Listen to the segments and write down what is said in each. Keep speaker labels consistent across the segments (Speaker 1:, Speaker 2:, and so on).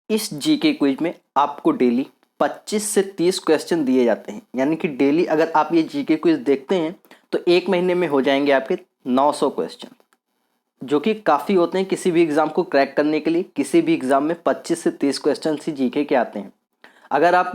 Speaker 1: इस GK quiz में आपको डेली 25 से 30 क्वेश्चन दिए जाते हैं, यानी कि डेली अगर आप ये जीके क्विज देखते हैं तो एक महीने में हो जाएंगे आपके 900 क्वेश्चन, जो कि काफ़ी होते हैं किसी भी एग्ज़ाम को क्रैक करने के लिए। किसी भी एग्ज़ाम में 25 से 30 क्वेश्चन ही जीके के आते हैं। अगर आप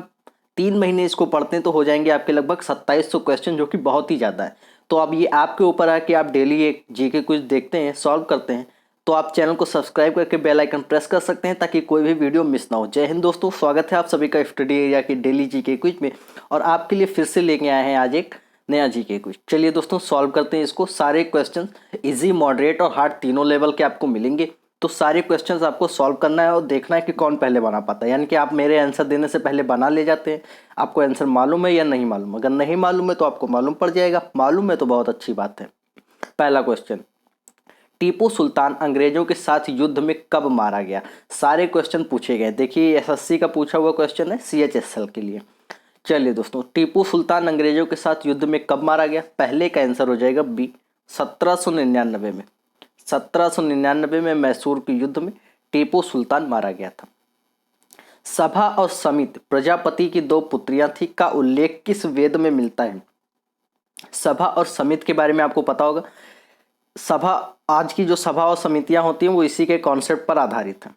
Speaker 1: 3 महीने इसको पढ़ते हैं तो हो जाएंगे आपके लगभग 2700 क्वेश्चन, जो कि बहुत ही ज़्यादा है। तो अब ये आपके ऊपर है कि आप डेली एक जीके क्विज देखते हैं, सॉल्व करते हैं। तो आप चैनल को सब्सक्राइब करके बेल आइकन प्रेस कर सकते हैं ताकि कोई भी वीडियो मिस ना हो। जय हिंद दोस्तों, स्वागत है आप सभी का स्टडी एरिया के डेली जीके क्विज में। और आपके लिए फिर से लेके आए हैं आज एक नया जीके क्विज। चलिए दोस्तों सॉल्व करते हैं इसको। सारे क्वेश्चन इजी, मॉडरेट और हार्ड तीनों लेवल के आपको मिलेंगे। तो सारे क्वेश्चंस आपको सॉल्व करना है और देखना है कि कौन पहले बना पाता है। यानी कि आप मेरे आंसर देने से पहले बना ले जाते हैं। आपको आंसर मालूम है या नहीं मालूम? अगर नहीं मालूम है तो आपको मालूम पड़ जाएगा, मालूम है तो बहुत अच्छी बात है। पहला क्वेश्चन, टीपू सुल्तान अंग्रेजों के साथ युद्ध में कब मारा गया? सारे क्वेश्चन पूछे गए। देखिए एसएससी का पूछा हुआ क्वेश्चन है CHSL के लिए। चलिए दोस्तों, टीपू सुल्तान अंग्रेजों के साथ युद्ध में कब मारा गया? पहले का आंसर हो जाएगा बी, 1799 में। 1799 में मैसूर के युद्ध में टीपू सुल्तान मारा गया था। सभा और समित प्रजापति की 2 पुत्रियां थी का उल्लेख किस वेद में मिलता है? सभा और समित के बारे में आपको पता होगा। सभा, आज की जो सभा और समितियां होती हैं वो इसी के कॉन्सेप्ट पर आधारित है।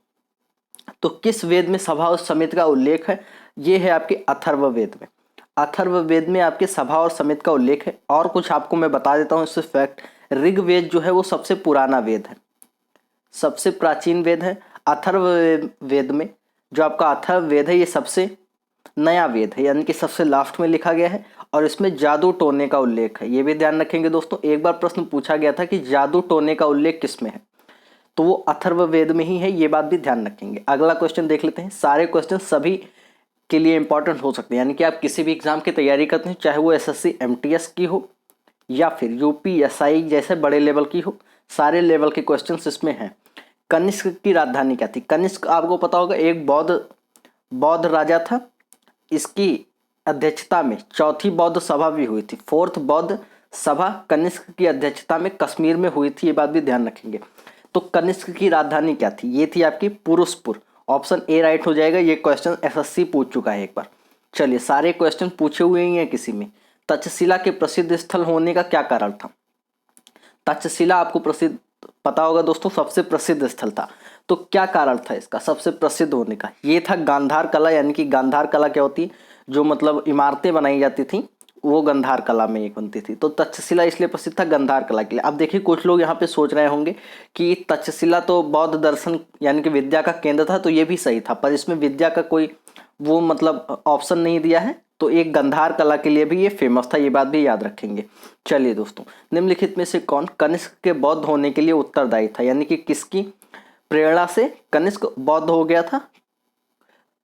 Speaker 1: तो किस वेद में सभा और समिति का उल्लेख है? ये है आपके अथर्ववेद में। अथर्ववेद में आपके सभा और समिति का उल्लेख है। और कुछ आपको मैं बता देता हूँ इससे फैक्ट। ऋग्वेद जो है वो सबसे पुराना वेद है, सबसे प्राचीन वेद है। अथर्ववेद में जो आपका अथर्ववेद है ये सबसे नया वेद है, यानी कि सबसे लास्ट में लिखा गया है। और इसमें जादू टोने का उल्लेख है, ये भी ध्यान रखेंगे दोस्तों। एक बार प्रश्न पूछा गया था कि जादू टोने का उल्लेख किस में है, तो वो अथर्ववेद में ही है, ये बात भी ध्यान रखेंगे। अगला क्वेश्चन देख लेते हैं। सारे क्वेश्चन सभी के लिए इंपॉर्टेंट हो सकते हैं, यानी कि आप किसी भी एग्जाम की तैयारी करते हैं, चाहे वो SSC MTS की हो या फिर UPSI जैसे बड़े लेवल की हो, सारे लेवल के क्वेश्चंस इसमें हैं। कनिष्क की राजधानी क्या थी? कनिष्क आपको पता होगा एक बौद्ध राजा था। इसकी अध्यक्षता में 4थी बौद्ध सभा भी हुई थी। 4th बौद्ध सभा कनिष्क की अध्यक्षता में कश्मीर में हुई थी, ये बात भी ध्यान रखेंगे। तो कनिष्क की राजधानी क्या थी? ये थी आपकी पुरुषपुर। ऑप्शन ए राइट हो जाएगा। ये क्वेश्चन SSC पूछ चुका है एक बार। चलिए सारे क्वेश्चन पूछे हुए ही हैं किसी में। तक्षशिला के प्रसिद्ध स्थल होने का क्या कारण था? तक्षशिला आपको प्रसिद्ध पता होगा दोस्तों, सबसे प्रसिद्ध स्थल था। तो क्या कारण था इसका सबसे प्रसिद्ध होने का? ये था गांधार कला। यानी कि गांधार कला क्या होती है? जो मतलब इमारतें बनाई जाती थी वो गांधार कला में एक बनती थी। तो तक्षशिला इसलिए प्रसिद्ध था गांधार कला के लिए। अब देखिए कुछ लोग यहाँ पे सोच रहे होंगे कि तक्षशिला तो बौद्ध दर्शन यानी कि विद्या का केंद्र था, तो ये भी सही था, पर इसमें विद्या का कोई वो मतलब ऑप्शन नहीं दिया है। तो एक गांधार कला के लिए भी ये फेमस था, ये बात भी याद रखेंगे। चलिए दोस्तों, निम्नलिखित में से कौन कनिष्क के बौद्ध होने के लिए उत्तरदायी था? यानी कि किसकी प्रेरणा से कनिष्क बौद्ध हो गया था?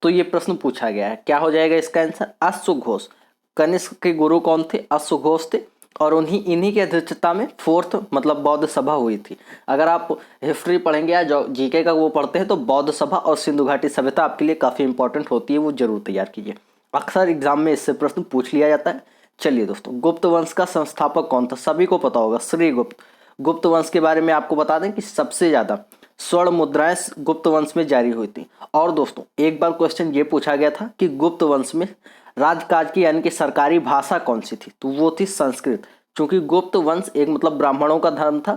Speaker 1: तो ये प्रश्न पूछा गया है। क्या हो जाएगा इसका आंसर? अश्वघोष। कनिष्क के गुरु कौन थे? अश्वघोष थे। और इन्हीं की अध्यक्षता में 4th मतलब बौद्ध सभा हुई थी। अगर आप हिस्ट्री पढ़ेंगे या जीके का वो पढ़ते हैं तो बौद्ध सभा और सिंधु घाटी सभ्यता आपके लिए काफ़ी इंपॉर्टेंट होती है, वो जरूर तैयार कीजिए। अक्सर एग्जाम में इससे प्रश्न पूछ लिया जाता है। चलिए दोस्तों, गुप्त वंश का संस्थापक कौन था? सभी को पता होगा, श्रीगुप्त। गुप्त वंश के बारे में आपको बता दें कि सबसे ज़्यादा स्वर्ण मुद्राएं गुप्त वंश में जारी हुई थी। और दोस्तों एक बार क्वेश्चन ये पूछा गया था कि गुप्त वंश में राजकाज की यानी कि सरकारी भाषा कौन सी थी? तो वो थी संस्कृत। क्योंकि गुप्त वंश एक मतलब ब्राह्मणों का धर्म था,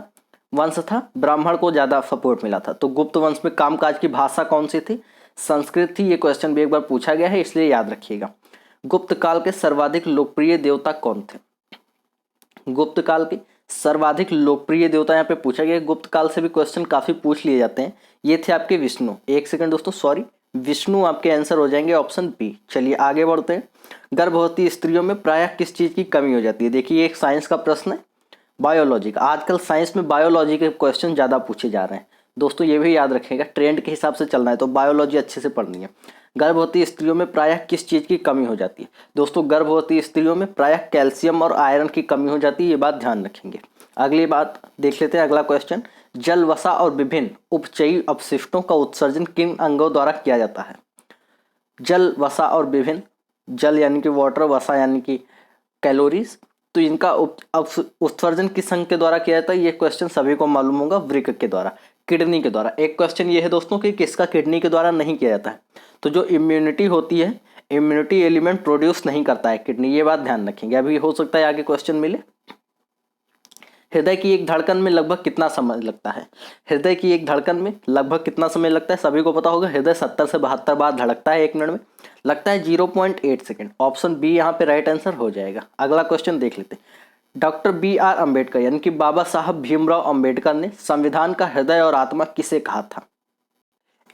Speaker 1: वंश था, ब्राह्मण को ज़्यादा सपोर्ट मिला था। तो गुप्त वंश में कामकाज की भाषा कौन सी थी? संस्कृत थी। ये क्वेश्चन भी एक बार पूछा गया है, इसलिए याद रखिएगा। गुप्त काल के सर्वाधिक लोकप्रिय देवता कौन थे? गुप्त काल के सर्वाधिक लोकप्रिय देवता यहाँ पे पूछा गया। गुप्त काल से भी क्वेश्चन काफी पूछ लिए जाते हैं। ये थे आपके विष्णु। एक सेकंड दोस्तों, सॉरी, विष्णु आपके आंसर हो जाएंगे ऑप्शन बी। चलिए आगे बढ़ते हैं। गर्भवती स्त्रियों में प्रायः किस चीज की कमी हो जाती है? देखिए एक साइंस का प्रश्न है, बायोलॉजी का। आजकल साइंस में बायोलॉजी के क्वेश्चन ज्यादा पूछे जा रहे हैं दोस्तों, ये भी याद रखिएगा। ट्रेंड के हिसाब से चलना है तो बायोलॉजी अच्छे से पढ़नी है। गर्भवती स्त्रियों में प्रायः किस चीज़ की कमी हो जाती है? दोस्तों गर्भवती स्त्रियों में प्रायः कैल्शियम और आयरन की कमी हो जाती है, ये बात ध्यान रखेंगे। अगली बात देख लेते हैं, अगला क्वेश्चन। जल, वसा और विभिन्न उपचयी अपशिष्टों का उत्सर्जन किन अंगों द्वारा किया जाता है? जल, वसा और विभिन्न, जल यानी कि वाटर, वसा यानी कि कैलोरीज, तो इनका उत्सर्जन किस अंग के द्वारा किया जाता है? ये क्वेश्चन सभी को मालूम होगा, वृक्क के द्वारा, किडनी के द्वारा। एक क्वेश्चन ये है दोस्तों कि किसका किडनी के द्वारा नहीं किया जाता है? तो जो इम्यूनिटी होती है, इम्यूनिटी एलिमेंट प्रोड्यूस नहीं करता है किडनी, ये बात ध्यान रखेंगे। अभी हो सकता है आगे क्वेश्चन मिले। हृदय की एक धड़कन में लगभग कितना समय लगता है? हृदय की एक धड़कन में लगभग कितना समय लगता है? सभी को पता होगा, हृदय 70 से 72 बार धड़कता है 1 मिनट में, लगता है 0.8 सेकेंड। ऑप्शन बी यहाँ पे राइट आंसर हो जाएगा। अगला क्वेश्चन देख लेते हैं। डॉक्टर BR अम्बेडकर यानी कि बाबा साहब भीमराव अम्बेडकर ने संविधान का हृदय और आत्मा किसे कहा था?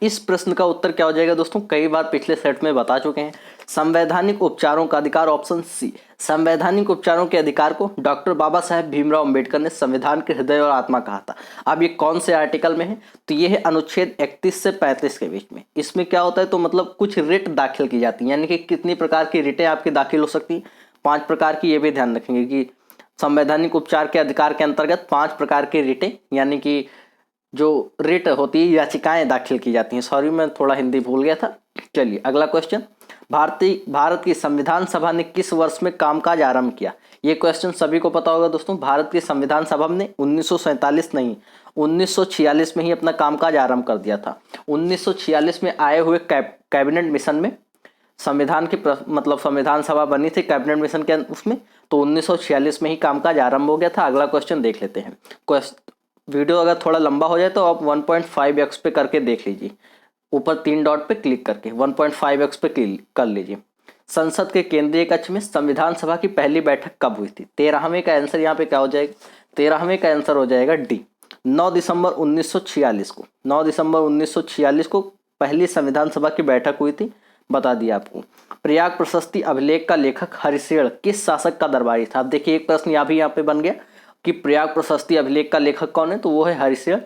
Speaker 1: इस प्रश्न का उत्तर क्या हो जाएगा दोस्तों? कई बार पिछले सेट में बता चुके हैं। संवैधानिक उपचारों का अधिकार, ऑप्शन सी। संवैधानिक उपचारों के अधिकार को डॉक्टर बाबा साहेब भीमराव अम्बेडकर ने संविधान के हृदय और आत्मा कहा था। अब ये कौन से आर्टिकल में है? तो ये है अनुच्छेद 31 से 35 के बीच में। इसमें क्या होता है, तो मतलब कुछ रिट दाखिल की जाती है, यानी कि कितनी प्रकार की रिटें आपकी दाखिल हो सकती हैं? 5 प्रकार की। ये भी ध्यान रखेंगे कि संवैधानिक उपचार के अधिकार के अंतर्गत 5 प्रकार की रिटें, यानी कि जो रिट होती है, याचिकाएं दाखिल की जाती हैं। सॉरी, मैं थोड़ा हिंदी भूल गया था। चलिए अगला क्वेश्चन। भारत की संविधान सभा ने किस वर्ष में कामकाज आरंभ किया? ये क्वेश्चन सभी को पता होगा दोस्तों। भारत की संविधान सभा ने 1947 नहीं, 1946 में ही अपना कामकाज आरंभ कर दिया था। 1946 में आए हुए कैबिनेट मिशन में संविधान की मतलब संविधान सभा बनी थी कैबिनेट मिशन के उसमें, तो 1946 में ही कामकाज आरंभ हो गया था। अगला क्वेश्चन देख लेते हैं। वीडियो अगर थोड़ा लंबा हो जाए तो आप 1.5x पे करके देख लीजिए, ऊपर 3 डॉट पे क्लिक करके 1.5x पे क्लिक कर लीजिए। संसद के केंद्रीय कक्ष में संविधान सभा की पहली बैठक कब हुई थी? 13वें का आंसर यहाँ पे क्या हो जाएगा? 13वें का आंसर हो जाएगा डी, 9 दिसंबर 1946 को। 9 दिसंबर 1946 को पहली संविधान सभा की बैठक हुई थी, बता दिया आपको। प्रयाग प्रशस्ति अभिलेख का लेखक हरिशेण किस शासक का दरबारी था? अब देखिए एक प्रश्न यहाँ पे बन गया कि प्रयाग प्रशस्ति अभिलेख का लेखक कौन है, तो वो है हरिशेण।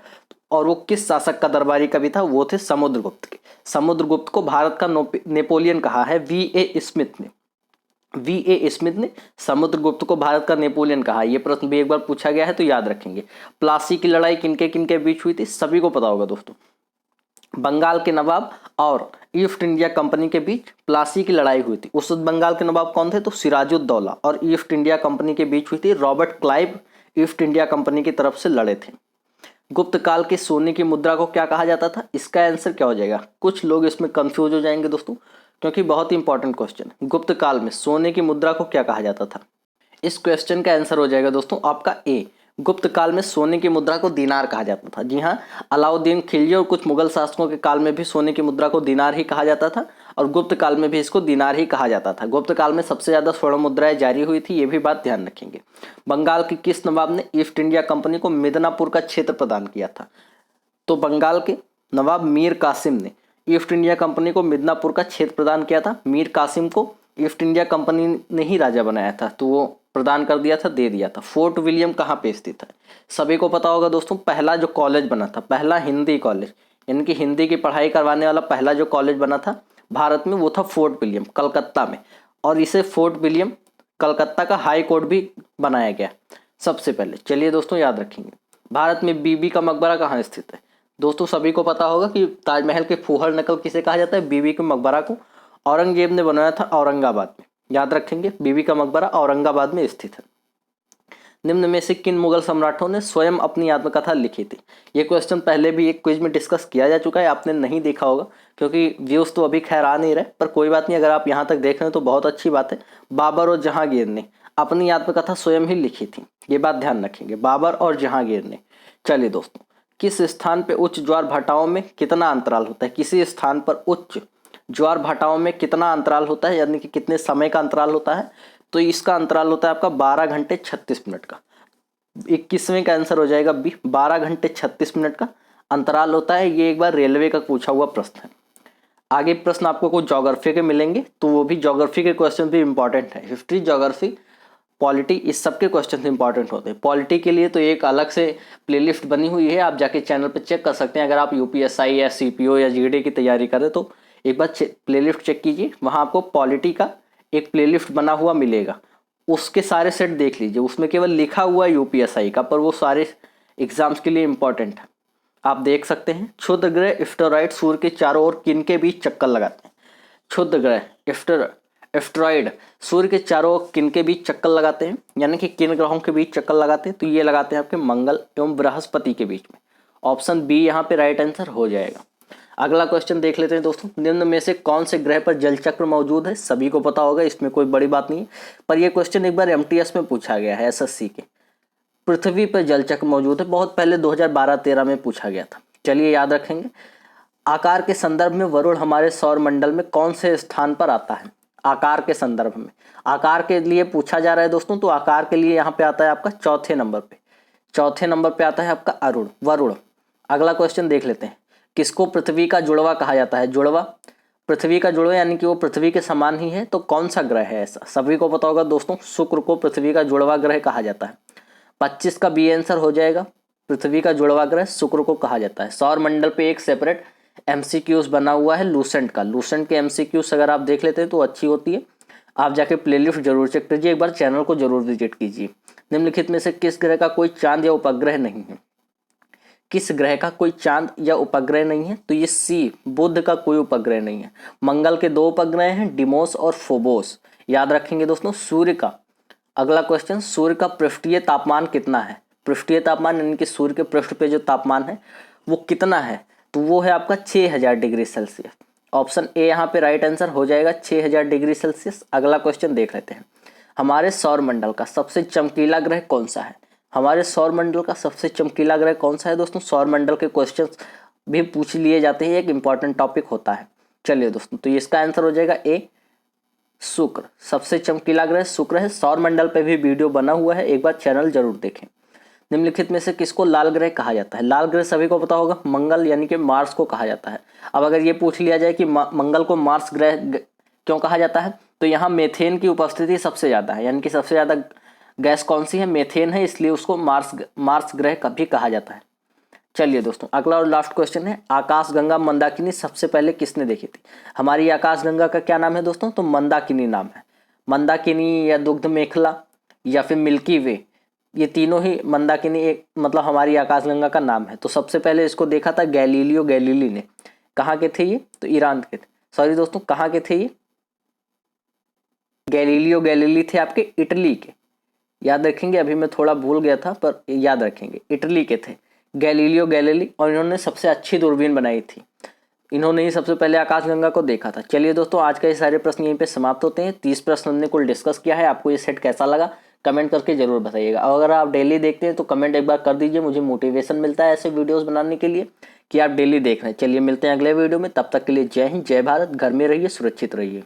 Speaker 1: और वो किस शासक का दरबारी कवि था? वो थे समुद्रगुप्त के। समुद्रगुप्त को भारत का नेपोलियन कहा है V.A. स्मिथ ने। V.A. स्मिथ ने समुद्रगुप्त को भारत का नेपोलियन कहा। ये प्रश्न भी एक बार पूछा गया है, तो याद रखेंगे। प्लासी की लड़ाई किनके किनके बीच हुई थी? सभी को पता होगा दोस्तों। बंगाल के नवाब और ईस्ट इंडिया कंपनी के बीच प्लासी की लड़ाई हुई थी। उस बंगाल के नवाब कौन थे? तो सिराजुद्दौला। और ईस्ट इंडिया कंपनी के बीच हुई थी, Robert Clive east India company की तरफ से लड़े थे। गुप्त काल के सोने की मुद्रा को क्या कहा जाता था? इसका आंसर क्या हो जाएगा? कुछ लोग इसमें कंफ्यूज हो जाएंगे दोस्तों, क्योंकि बहुत ही इंपॉर्टेंट क्वेश्चन है। गुप्त काल में सोने की मुद्रा को क्या कहा जाता था? इस क्वेश्चन का आंसर हो जाएगा दोस्तों आपका ए। गुप्त काल में सोने की मुद्रा को दीनार कहा जाता था। जी हाँ, अलाउद्दीन खिलजी और कुछ मुगल शासकों के काल में भी सोने की मुद्रा को दीनार ही कहा जाता था, और गुप्त काल में भी इसको दीनार ही कहा जाता था। गुप्त काल में सबसे ज्यादा स्वर्ण मुद्राएं जारी हुई थी, ये भी बात ध्यान रखेंगे। बंगाल के किस नवाब ने ईस्ट इंडिया कंपनी को मिदनापुर का क्षेत्र प्रदान किया था? तो बंगाल के नवाब मीर कासिम ने ईस्ट इंडिया कंपनी को मिदनापुर का क्षेत्र प्रदान किया था। मीर कासिम को ईस्ट इंडिया कंपनी ने ही राजा बनाया था, तो वो प्रदान कर दिया था, दे दिया था। फोर्ट विलियम कहाँ पे स्थित है? सभी को पता होगा दोस्तों। पहला जो कॉलेज बना था, पहला हिंदी कॉलेज, यानी कि हिंदी की पढ़ाई करवाने वाला पहला जो कॉलेज बना था भारत में, वो था फोर्ट विलियम, कलकत्ता में। और इसे फोर्ट विलियम कलकत्ता का हाई कोर्ट भी बनाया गया सबसे पहले। चलिए दोस्तों याद रखेंगे। भारत में बीबी का मकबरा कहाँ स्थित है? दोस्तों सभी को पता होगा कि ताजमहल के फूहड़ नकल किसे कहा जाता है? बीबी के मकबरा को औरंगजेब ने बनाया था औरंगाबाद में। याद रखेंगे, बीबी का मकबरा औरंगाबाद में स्थित है। निम्न में से किन मुगल सम्राटों ने स्वयं अपनी आत्मकथा लिखी थी? ये क्वेश्चन पहले भी एक क्विज में डिस्कस किया जा चुका है, आपने नहीं देखा होगा क्योंकि व्यूज तो अभी खैर आ नहीं रहे, पर कोई बात नहीं, अगर आप यहाँ तक देख रहे हैं तो बहुत अच्छी बात है। बाबर और जहांगीर ने अपनी आत्मकथा स्वयं ही लिखी थी, ये बात ध्यान रखेंगे, बाबर और जहांगीर ने। चलिए दोस्तों, किस स्थान पे उच्च ज्वार भाटाओं में कितना अंतराल होता है? किसी स्थान पर उच्च ज्वार भाटाओं में कितना अंतराल होता है, यानी कि कितने समय का अंतराल होता है? तो इसका अंतराल होता है आपका 12 घंटे 36 मिनट का। 21वें का आंसर हो जाएगा बी, 12 घंटे 36 मिनट का अंतराल होता है। ये एक बार रेलवे का पूछा हुआ प्रश्न है। आगे प्रश्न आपको कुछ ज्योग्राफी के मिलेंगे, तो वो भी ज्योग्राफी के क्वेश्चन भी इंपॉर्टेंट है। हिस्ट्री, ज्योग्राफी, पॉलिटी, इस सब के क्वेश्चन इंपॉर्टेंट होते हैं। पॉलिटी के लिए तो एक अलग से प्लेलिस्ट बनी हुई है, आप जाके चैनल पर चेक कर सकते हैं। अगर आप यूपीएसआई या सीपीओ या जीडी की तैयारी करें तो एक बार प्लेलिस्ट चेक कीजिए, वहाँ आपको पॉलिटी का एक प्लेलिस्ट बना हुआ मिलेगा, उसके सारे सेट देख लीजिए। उसमें केवल लिखा हुआ यूपीएसआई का, पर वो सारे एग्जाम्स के लिए इंपॉर्टेंट है, आप देख सकते हैं। क्षुद्र ग्रह एस्टेरॉइड सूर्य के चारों ओर किन के बीच चक्कर लगाते हैं? क्षुद्र ग्रह एस्टेरॉइड सूर्य के चारों ओर किन के बीच चक्कर लगाते हैं, यानी कि किन ग्रहों के बीच चक्कर लगाते हैं? तो ये लगाते हैं आपके मंगल एवं बृहस्पति के बीच में। ऑप्शन बी यहाँ पे राइट आंसर हो जाएगा। अगला क्वेश्चन देख लेते हैं दोस्तों। निम्न में से कौन से ग्रह पर जल चक्र मौजूद है? सभी को पता होगा, इसमें कोई बड़ी बात नहीं है, पर यह क्वेश्चन एक बार एमटीएस में पूछा गया है, एसएससी के। पृथ्वी पर जल चक्र मौजूद है, बहुत पहले 2012-13 में पूछा गया था। चलिए याद रखेंगे। आकार के संदर्भ में वरुण हमारे सौर मंडल में कौन से स्थान पर आता है? आकार के संदर्भ में, आकार के लिए पूछा जा रहा है दोस्तों, तो आकार के लिए यहाँ पे आता है आपका चौथे नंबर पे। चौथे नंबर पे आता है आपका वरुण। अगला क्वेश्चन देख लेते हैं। किसको पृथ्वी का जुड़वा कहा जाता है? जुड़वा, पृथ्वी का जुड़वा यानी कि वो पृथ्वी के समान ही है, तो कौन सा ग्रह है ऐसा? सभी को पता होगा दोस्तों, शुक्र को पृथ्वी का जुड़वा ग्रह कहा जाता है। 25 का बी आंसर हो जाएगा। पृथ्वी का जुड़वा ग्रह शुक्र को कहा जाता है। सौर मंडल पे एक सेपरेट एमसीक्यूज बना हुआ है लूसेंट का। लूसेंट के एमसीक्यूज अगर आप देख लेते हैं तो अच्छी होती है। आप जाके प्लेलिस्ट जरूर चेक कीजिए, एक बार चैनल को जरूर विजिट कीजिए। निम्नलिखित में से किस ग्रह का कोई चांद या उपग्रह नहीं है? किस ग्रह का कोई चांद या उपग्रह नहीं है? तो ये सी, बुध का कोई उपग्रह नहीं है। मंगल के 2 उपग्रह हैं, डिमोस और फोबोस। याद रखेंगे दोस्तों। सूर्य का, अगला क्वेश्चन, सूर्य का पृष्ठीय तापमान कितना है? पृष्ठीय तापमान यानी कि सूर्य के पृष्ठ पे जो तापमान है वो कितना है? तो वो है आपका 6000 डिग्री सेल्सियस। ऑप्शन ए यहाँ पे राइट आंसर हो जाएगा, 6000 डिग्री सेल्सियस। अगला क्वेश्चन देख लेते हैं। हमारे सौर मंडल का सबसे चमकीला ग्रह कौन सा है? हमारे सौर मंडल का सबसे चमकीला ग्रह कौन सा है दोस्तों? सौर मंडल के क्वेश्चंस भी पूछ लिए जाते हैं, एक इंपॉर्टेंट टॉपिक होता है। चलिए दोस्तों, तो इसका आंसर हो जाएगा ए, शुक्र। सबसे चमकीला ग्रह शुक्र है। सौर मंडल पे भी वीडियो बना हुआ है, एक बार चैनल जरूर देखें। निम्नलिखित में से किसको लाल ग्रह कहा जाता है? लाल ग्रह सभी को पता होगा, मंगल यानी कि मार्स को कहा जाता है। अब अगर ये पूछ लिया जाए कि मंगल को मार्स ग्रह क्यों कहा जाता है, तो यहाँ मेथेन की उपस्थिति सबसे ज़्यादा है, यानी कि सबसे ज़्यादा गैस कौन सी है? मेथेन है, इसलिए उसको मार्स ग्रह कभी कहा जाता है। चलिए दोस्तों, अगला और लास्ट क्वेश्चन है। आकाशगंगा मंदाकिनी सबसे पहले किसने देखी थी? हमारी आकाशगंगा का क्या नाम है दोस्तों? तो मंदाकिनी नाम है। मंदाकिनी या दुग्ध मेखला या फिर मिल्की वे, ये तीनों ही मंदाकिनी एक मतलब हमारी आकाशगंगा का नाम है। तो सबसे पहले इसको देखा था गैलीलियो गैलीली ने। कहाँ के थे ये? तो ईरान के थे। सॉरी दोस्तों, कहाँ के थे ये? गैलीलियो गैलीली थे आपके इटली के। याद रखेंगे, अभी मैं थोड़ा भूल गया था पर याद रखेंगे, इटली के थे गैलीलियो गैलीली, और इन्होंने सबसे अच्छी दूरबीन बनाई थी। इन्होंने ही सबसे पहले आकाशगंगा को देखा था। चलिए दोस्तों, आज का ये सारे प्रश्न यहीं पे समाप्त होते हैं। 30 प्रश्न हमने कुल डिस्कस किया है। आपको ये सेट कैसा लगा कमेंट करके जरूर बताइएगा। और अगर आप डेली देखते हैं तो कमेंट एक बार कर दीजिए, मुझे मोटिवेशन मिलता है ऐसे वीडियोस बनाने के लिए कि आप डेली देख रहे हैं। चलिए मिलते हैं अगले वीडियो में, तब तक के लिए जय हिंद, जय भारत। घर में रहिए, सुरक्षित रहिए।